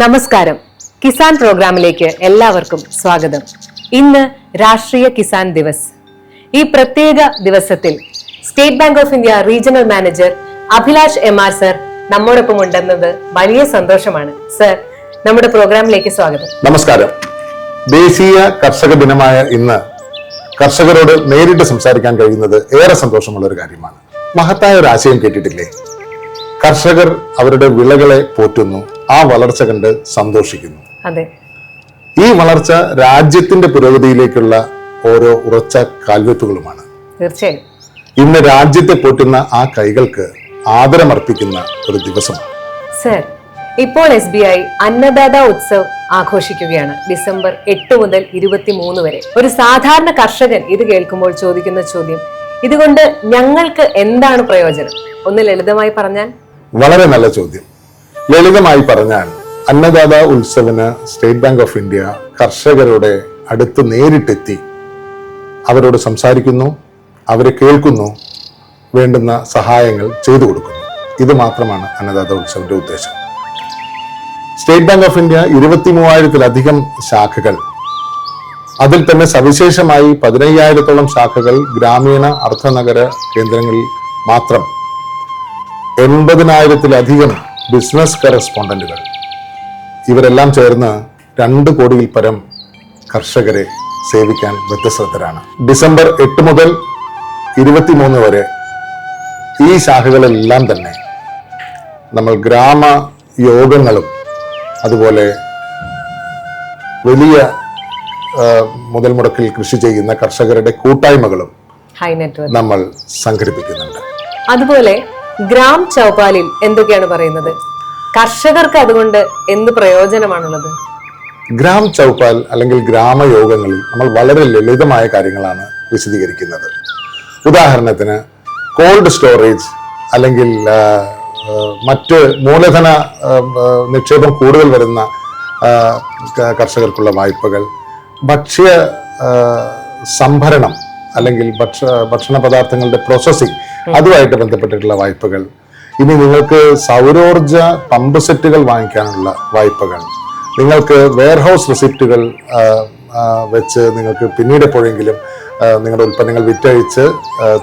നമസ്കാരം. കിസാൻ പ്രോഗ്രാമിലേക്ക് എല്ലാവർക്കും സ്വാഗതം. ഇന്ന് രാഷ്ട്രീയ കിസാൻ ദിവസ്. ഈ പ്രത്യേക ദിവസത്തിൽ state bank of India regional manager Abhilash എം.ആർ. Sir നമ്മോടൊപ്പം ഉണ്ടെന്നത് വലിയ സന്തോഷമാണ്. സർ, നമ്മുടെ പ്രോഗ്രാമിലേക്ക് സ്വാഗതം. നമസ്കാരം. ദേശീയ കർഷക ദിനമായ ഇന്ന് കർഷകരോട് നേരിട്ട് സംസാരിക്കാൻ കഴിയുന്നത് ഏറെ സന്തോഷമുള്ള ഒരു കാര്യമാണ്. മഹത്തായ ഒരു ആശയം കേട്ടിട്ടില്ലേ? കർഷകർ അവരുടെ വിളകളെ പോറ്റുന്നു, ആ വളർച്ച കണ്ട് സന്തോഷിക്കുന്നു. അതെ, ഈ വളർച്ച രാജ്യത്തിന്റെ പുരോഗതിയിലേക്കുള്ള ഓരോ ഉറച്ച കാൽവെപ്പുകളുമാണ്. തീർച്ചയായും ഇന്ന് രാജ്യത്തെ പോറ്റുന്ന ആ കൈകൾക്ക് ആദരമർപ്പിക്കുന്ന ഒരു ദിവസമാണ്. സർ, ഇപ്പോൾ SBI അന്നദാത ഉത്സവ് ആഘോഷിക്കുകയാണ്. ഡിസംബർ 8 മുതൽ 23 വരെ. ഒരു സാധാരണ കർഷകൻ ഇത് കേൾക്കുമ്പോൾ ചോദിക്കുന്ന ചോദ്യം, ഇതുകൊണ്ട് ഞങ്ങൾക്ക് എന്താണ് പ്രയോജനം? ഒന്ന് ലളിതമായി പറഞ്ഞാൽ. വളരെ നല്ല ചോദ്യം. ലളിതമായി പറഞ്ഞാൽ, അന്നദാത ഉത്സവിന് സ്റ്റേറ്റ് ബാങ്ക് ഓഫ് ഇന്ത്യ കർഷകരുടെ അടുത്ത് നേരിട്ടെത്തി അവരോട് സംസാരിക്കുന്നു, അവരെ കേൾക്കുന്നു, വേണ്ടുന്ന സഹായങ്ങൾ ചെയ്തു കൊടുക്കുന്നു. ഇത് മാത്രമാണ് അന്നദാത ഉത്സവിന്റെ ഉദ്ദേശം. സ്റ്റേറ്റ് ബാങ്ക് ഓഫ് ഇന്ത്യ 23,000-ലധികം ശാഖകൾ, അതിൽ തന്നെ സവിശേഷമായി 15,000-ഓളം ശാഖകൾ ഗ്രാമീണ അർദ്ധനഗര കേന്ദ്രങ്ങളിൽ മാത്രം, 80,000-ലധികം ബിസിനസ് കറസ്പോണ്ടന്റുകൾ, ഇവരെല്ലാം ചേർന്ന് 2 കോടിയിൽ പരം കർഷകരെ സേവിക്കാൻ വ്യത്യസ്തരാണ്. ഡിസംബർ 8 മുതൽ 23 വരെ ഈ ശാഖകളെല്ലാം തന്നെ നമ്മൾ ഗ്രാമ യോഗങ്ങളും അതുപോലെ വലിയ മുതൽ മുടക്കിൽ കൃഷി ചെയ്യുന്ന കർഷകരുടെ കൂട്ടായ്മകളും നമ്മൾ സംഘടിപ്പിക്കുന്നുണ്ട്. അതുപോലെ ഗ്രാം ചൗപാലിൽ എന്തൊക്കെയാണ് പറയുന്നത്? കർഷകർക്ക് അതുകൊണ്ട് എന്ത് പ്രയോജനമാണുള്ളത്? ഗ്രാം ചൗപാൽ അല്ലെങ്കിൽ ഗ്രാമയോഗങ്ങളിൽ നമ്മൾ വളരെ ലളിതമായ കാര്യങ്ങളാണ് വിശദീകരിക്കുന്നത്. ഉദാഹരണത്തിന് കോൾഡ് സ്റ്റോറേജ് അല്ലെങ്കിൽ മറ്റ് മൂലധന നിക്ഷേപം കൂടുതൽ വരുന്ന കർഷകർക്കുള്ള വായ്പകൾ, ഭക്ഷ്യ സംഭരണം അല്ലെങ്കിൽ ഭക്ഷണ പദാർത്ഥങ്ങളുടെ പ്രോസസ്സിംഗ്, അതുമായിട്ട് ബന്ധപ്പെട്ടിട്ടുള്ള വായ്പകൾ, ഇനി നിങ്ങൾക്ക് സൗരോർജ പമ്പ് സെറ്റുകൾ വാങ്ങിക്കാനുള്ള വായ്പകൾ, നിങ്ങൾക്ക് വെയർഹൗസ് റെസിപ്റ്റുകൾ വെച്ച് നിങ്ങൾക്ക് പിന്നീട് എപ്പോഴെങ്കിലും നിങ്ങളുടെ ഉൽപ്പന്നങ്ങൾ വിറ്റഴിച്ച്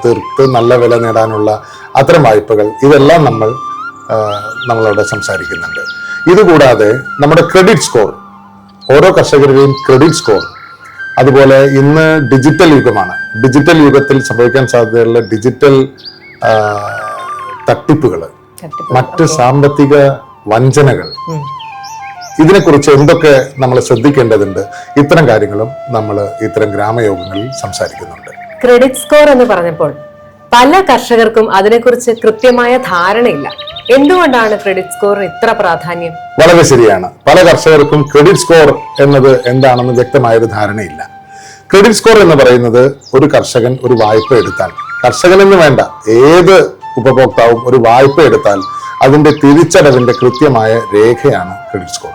തീർത്ത് നല്ല വില നേടാനുള്ള അത്തരം വായ്പകൾ, ഇതെല്ലാം നമ്മളവിടെ സംസാരിക്കുന്നുണ്ട്. ഇതുകൂടാതെ നമ്മുടെ ക്രെഡിറ്റ് സ്കോർ, ഓരോ കർഷകരുടെയും ക്രെഡിറ്റ് സ്കോർ, അതുപോലെ ഇന്ന് ഡിജിറ്റൽ യുഗമാണ്. ഡിജിറ്റൽ യുഗത്തിൽ സംഭവിക്കാൻ സാധ്യതയുള്ള ഡിജിറ്റൽ തട്ടിപ്പുകൾ, മറ്റ് സാമ്പത്തിക വഞ്ചനകൾ, ഇതിനെക്കുറിച്ച് എന്തൊക്കെ നമ്മൾ ശ്രദ്ധിക്കേണ്ടതുണ്ട്, ഇത്തരം കാര്യങ്ങളും നമ്മൾ ഇത്തരം ഗ്രാമയോഗങ്ങളിൽ സംസാരിക്കുന്നുണ്ട്. ക്രെഡിറ്റ് സ്കോർ എന്ന് പറഞ്ഞപ്പോൾ പല കർഷകർക്കും അതിനെക്കുറിച്ച് കൃത്യമായ ധാരണയില്ല. എന്തുകൊണ്ടാണ് ക്രെഡിറ്റ് സ്കോറിന് ഇത്ര പ്രാധാന്യം? വളരെ ശരിയാണ്. പല കർഷകർക്കും ക്രെഡിറ്റ് സ്കോർ എന്നത് എന്താണെന്ന് വ്യക്തമായൊരു ധാരണയില്ല. ക്രെഡിറ്റ് സ്കോർ എന്ന് പറയുന്നത്, ഒരു കർഷകൻ ഒരു വായ്പ എടുത്താൽ, കർഷകനെന്ന് വേണ്ട ഏത് ഉപഭോക്താവും ഒരു വായ്പ എടുത്താൽ അതിന്റെ തിരിച്ചടവിന്റെ കൃത്യമായ രേഖയാണ് ക്രെഡിറ്റ് സ്കോർ.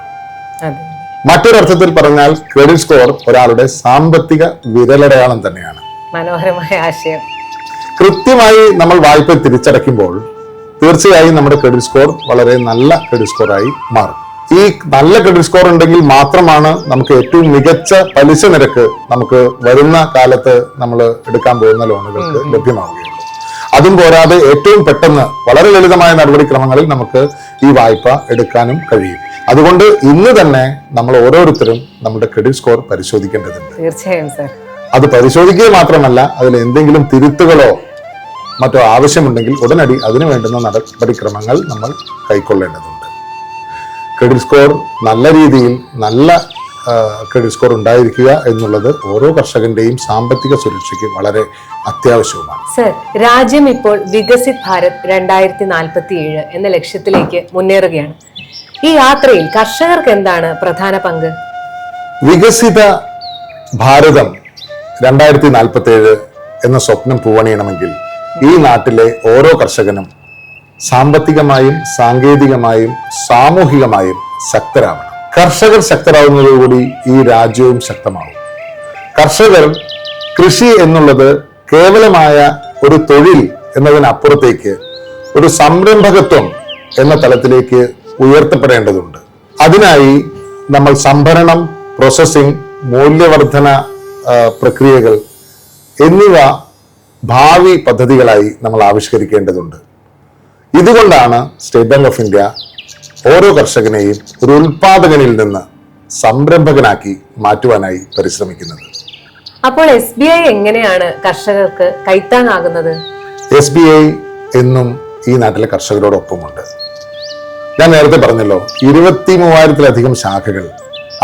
മറ്റൊരർത്ഥത്തിൽ പറഞ്ഞാൽ ക്രെഡിറ്റ് സ്കോർ ഒരാളുടെ സാമ്പത്തിക വിരലടയാളം തന്നെയാണ്. മനോഹരമായ ആശയം. കൃത്യമായി നമ്മൾ വായ്പ തിരിച്ചടയ്ക്കുമ്പോൾ തീർച്ചയായും നമ്മുടെ ക്രെഡിറ്റ് സ്കോർ വളരെ നല്ല ക്രെഡിറ്റ് സ്കോറായി മാറും. ഈ നല്ല ക്രെഡിറ്റ് സ്കോർ ഉണ്ടെങ്കിൽ മാത്രമാണ് നമുക്ക് ഏറ്റവും മികച്ച പലിശ നിരക്ക് നമുക്ക് വരുന്ന കാലത്ത് നമ്മൾ എടുക്കാൻ പോകുന്ന ലോണുകൾക്ക് ലഭ്യമാവുകയുള്ളൂ. അതും പോരാതെ ഏറ്റവും പെട്ടെന്ന് വളരെ ലളിതമായ നടപടിക്രമങ്ങളിൽ നമുക്ക് ഈ വായ്പ എടുക്കാനും കഴിയും. അതുകൊണ്ട് ഇന്ന് തന്നെ നമ്മൾ ഓരോരുത്തരും നമ്മുടെ ക്രെഡിറ്റ് സ്കോർ പരിശോധിക്കേണ്ടതുണ്ട്. തീർച്ചയായും സർ. അത് പരിശോധിക്കുക മാത്രമല്ല, അതിൽ എന്തെങ്കിലും തിരുത്തുകളോ മറ്റോ ആവശ്യമുണ്ടെങ്കിൽ ഉടനടി അതിനു വേണ്ടുന്ന നടപടിക്രമങ്ങൾ നമ്മൾ കൈക്കൊള്ളേണ്ടതുണ്ട്. ക്രെഡിറ്റ് സ്കോർ നല്ല രീതിയിൽ നല്ല ക്രെഡിറ്റ് സ്കോർ ഉണ്ടായിരിക്കുക എന്നുള്ളത് ഓരോ കർഷകന്റെയും സാമ്പത്തിക സുരക്ഷയ്ക്ക് വളരെ അത്യാവശ്യവുമാണ്. സർ, രാജ്യം ഇപ്പോൾ വികസിത് ഭാരത് 2047 എന്ന ലക്ഷ്യത്തിലേക്ക് മുന്നേറുകയാണ്. ഈ യാത്രയിൽ കർഷകർക്ക് എന്താണ് പ്രധാന പങ്ക്? വികസിത ഭാരതം 2047 എന്ന സ്വപ്നം പൂവണിയണമെങ്കിൽ ഈ നാട്ടിലെ ഓരോ കർഷകനും സാമ്പത്തികമായും സാങ്കേതികമായും സാമൂഹികമായും ശക്തരാവണം. കർഷകർ ശക്തരാകുന്നതോടുകൂടി ഈ രാജ്യവും ശക്തമാവും. കർഷകർ കൃഷി എന്നുള്ളത് കേവലമായ ഒരു തൊഴിൽ എന്നതിനപ്പുറത്തേക്ക് ഒരു സംരംഭകത്വം എന്ന തലത്തിലേക്ക് ഉയർത്തപ്പെടേണ്ടതുണ്ട്. അതിനായി നമ്മൾ സംഭരണം, പ്രോസസ്സിംഗ്, മൂല്യവർദ്ധന പ്രക്രിയകൾ എന്നിവ ഭാവി പദ്ധതികളായി നമ്മൾ ആവിഷ്കരിക്കേണ്ടതുണ്ട്. ഇതുകൊണ്ടാണ് സ്റ്റേറ്റ് ബാങ്ക് ഓഫ് ഇന്ത്യ ഓരോ കർഷകനെയും ഒരു ഉൽപാദകനിൽ നിന്ന് സംരംഭകനാക്കി മാറ്റുവാനായി പരിശ്രമിക്കുന്നത്. അപ്പോൾ SBI എങ്ങനെയാണ് കർഷകർക്ക് കൈത്താങ്ങാകുന്നത്? SBI എന്നും ഈ നാട്ടിലെ കർഷകരോടൊപ്പമുണ്ട്. ഞാൻ നേരത്തെ പറഞ്ഞല്ലോ, 23,000-ലധികം ശാഖകൾ,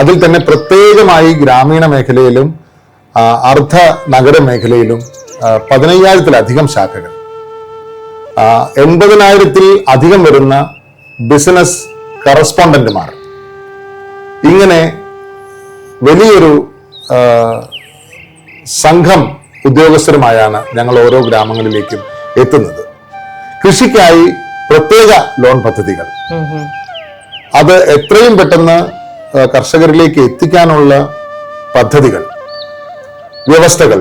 അതിൽ തന്നെ പ്രത്യേകമായി ഗ്രാമീണ മേഖലയിലും അർദ്ധ നഗര മേഖലയിലും 15,000-ലധികം ശാഖകൾ, 80,000-ൽ അധികം വരുന്ന ബിസിനസ് കറസ്പോണ്ടന്റുമാർ, ഇങ്ങനെ വലിയൊരു സംഘം ഉദ്യോഗസ്ഥരുമായാണ് ഞങ്ങൾ ഓരോ ഗ്രാമങ്ങളിലേക്കും എത്തുന്നത്. കൃഷിക്കായി പ്രത്യേക ലോൺ പദ്ധതികൾ, അത് എത്രയും പെട്ടെന്ന് കർഷകരിലേക്ക് എത്തിക്കാനുള്ള പദ്ധതികൾ, വ്യവസ്ഥകൾ,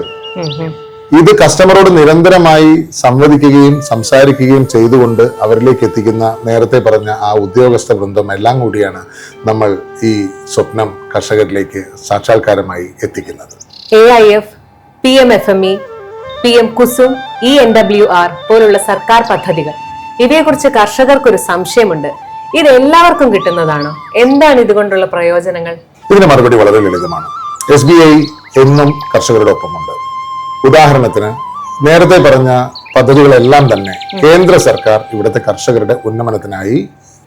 ഇത് കസ്റ്റമറോട് നിരന്തരമായി സംവദിക്കുകയും സംസാരിക്കുകയും ചെയ്തുകൊണ്ട് അവരിലേക്ക് എത്തിക്കുന്ന നേരത്തെ പറഞ്ഞ ആ ഉദ്യോഗസ്ഥ വൃന്ദം എല്ലാം കൂടിയാണ് നമ്മൾ ഈ സ്വപ്നം കർഷകരിലേക്ക് സാക്ഷാത്കാരമായി എത്തിക്കുന്നത്. AIF, PMFME, PM Kusum, ENWR പോലുള്ള സർക്കാർ പദ്ധതികൾ, ഇവയെക്കുറിച്ച് കർഷകർക്കൊരു സംശയമുണ്ട്. ഇത് എല്ലാവർക്കും കിട്ടുന്നതാണോ? എന്താണ് ഇതുകൊണ്ടുള്ള പ്രയോജനങ്ങൾ? ഇതിന് മറുപടി വളരെ ലളിതമാണ്. SBI എന്നും കർഷകരുടെ ഒപ്പമുണ്ട്. ഉദാഹരണത്തിന് നേരത്തെ പറഞ്ഞ പദ്ധതികളെല്ലാം തന്നെ കേന്ദ്ര സർക്കാർ ഇവിടുത്തെ കർഷകരുടെ ഉന്നമനത്തിനായി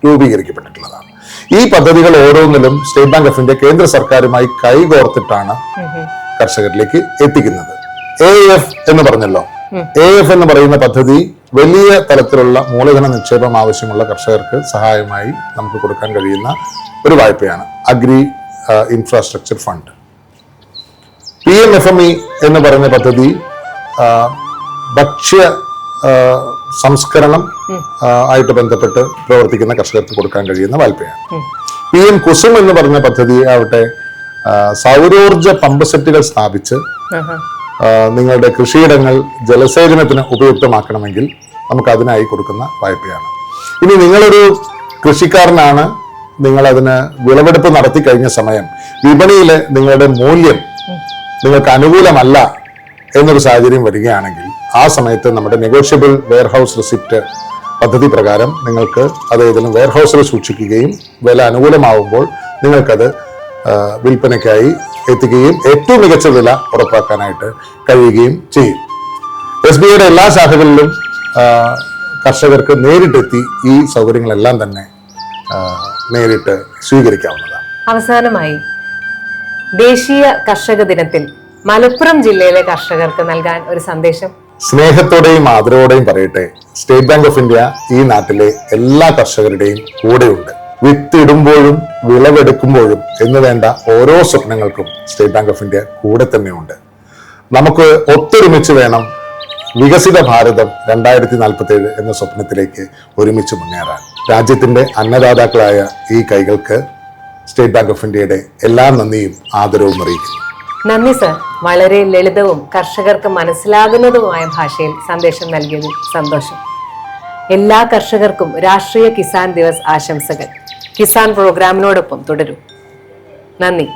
രൂപീകരിക്കപ്പെട്ടിട്ടുള്ളതാണ്. ഈ പദ്ധതികൾ ഓരോന്നിലും സ്റ്റേറ്റ് ബാങ്ക് ഓഫ് ഇന്ത്യ കേന്ദ്ര സർക്കാരുമായി കൈകോർത്തിട്ടാണ് കർഷകരിലേക്ക് എത്തിക്കുന്നത്. AIF എന്ന് പറഞ്ഞല്ലോ, AIF എന്ന് പറയുന്ന പദ്ധതി വലിയ തലത്തിലുള്ള മൂലധന നിക്ഷേപം ആവശ്യമുള്ള കർഷകർക്ക് സഹായമായി നമുക്ക് കൊടുക്കാൻ കഴിയുന്ന ഒരു വായ്പയാണ്, അഗ്രി ഇൻഫ്രാസ്ട്രക്ചർ ഫണ്ട്. PMFME എന്ന് പറയുന്ന പദ്ധതി ഭക്ഷ്യ സംസ്കരണം ആയിട്ട് ബന്ധപ്പെട്ട് പ്രവർത്തിക്കുന്ന കർഷകർക്ക് കൊടുക്കാൻ കഴിയുന്ന വായ്പയാണ്. PM കുസും എന്ന് പറഞ്ഞ പദ്ധതി ആവട്ടെ, സൗരോർജ പമ്പ് സെറ്റുകൾ സ്ഥാപിച്ച് നിങ്ങളുടെ കൃഷിയിടങ്ങൾ ജലസേചനത്തിന് ഉപയുക്തമാക്കണമെങ്കിൽ നമുക്ക് അതിനായി കൊടുക്കുന്ന വായ്പയാണ്. ഇനി നിങ്ങളൊരു കൃഷിക്കാരനാണ്, നിങ്ങൾ അതിന് വിളവെടുപ്പ് നടത്തി കഴിഞ്ഞ സമയം വിപണിയിൽ നിങ്ങളുടെ മൂല്യം നിങ്ങൾക്ക് അനുകൂലമല്ല എന്നൊരു സാഹചര്യം വരികയാണെങ്കിൽ ആ സമയത്ത് നമ്മുടെ നെഗോഷ്യബിൾ വെയർഹൗസ് റിസിപ്റ്റ് പദ്ധതി പ്രകാരം നിങ്ങൾക്ക് അത് ഏതെങ്കിലും വെയർഹൗസിൽ സൂക്ഷിക്കുകയും വില അനുകൂലമാവുമ്പോൾ നിങ്ങൾക്കത് വിൽപ്പനയ്ക്കായി എത്തിക്കുകയും ഏറ്റവും മികച്ച വില ഉറപ്പാക്കാനായിട്ട് കഴിയുകയും ചെയ്യും. SBIയുടെ എല്ലാ ശാഖകളിലും കർഷകർക്ക് നേരിട്ടെത്തി ഈ സൗകര്യങ്ങളെല്ലാം തന്നെ നേരിട്ട് സ്വീകരിക്കാവുന്നതാണ്. അവസാനമായി, ദേശീയ കർഷക ദിനത്തിൽ മലപ്പുറം ജില്ലയിലെ കർഷകർക്ക് നൽകാൻ ഒരു സന്ദേശം. സ്നേഹത്തോടെയും ആദരവോടെയും പറയട്ടെ, സ്റ്റേറ്റ് ബാങ്ക് ഓഫ് ഇന്ത്യ ഈ നാട്ടിലെ എല്ലാ കർഷകരുടെയും കൂടെയുണ്ട്. വിത്തിടുമ്പോഴും വിളവെടുക്കുമ്പോഴും എന്ന് വേണ്ട ഓരോ സ്വപ്നങ്ങൾക്കും സ്റ്റേറ്റ് ബാങ്ക് ഓഫ് ഇന്ത്യ കൂടെ തന്നെയുണ്ട്. നമുക്ക് ഒത്തൊരുമിച്ച് വേണം വികസിത ഭാരതം 2047 എന്ന സ്വപ്നത്തിലേക്ക് ഒരുമിച്ച് മുന്നേറാൻ. രാജ്യത്തിന്റെ അന്നദാതാക്കളായ ഈ കൈകൾക്ക് സ്റ്റേറ്റ് ബാങ്ക് ഓഫ് ഇന്ത്യയുടെ എല്ലാ നന്ദിയും ആദരവും അറിയിക്കുന്നു. നന്ദി സർ. വളരെ ലളിതവും കർഷകർക്ക് മനസ്സിലാകുന്നതുമായ ഭാഷയിൽ സന്ദേശം നൽകിയതിൽ സന്തോഷം. എല്ലാ കർഷകർക്കും രാഷ്ട്രീയ കിസാൻ ദിവസ് ആശംസകൾ. കിസാൻ പ്രോഗ്രാമിനോടൊപ്പം തുടരും. നന്ദി.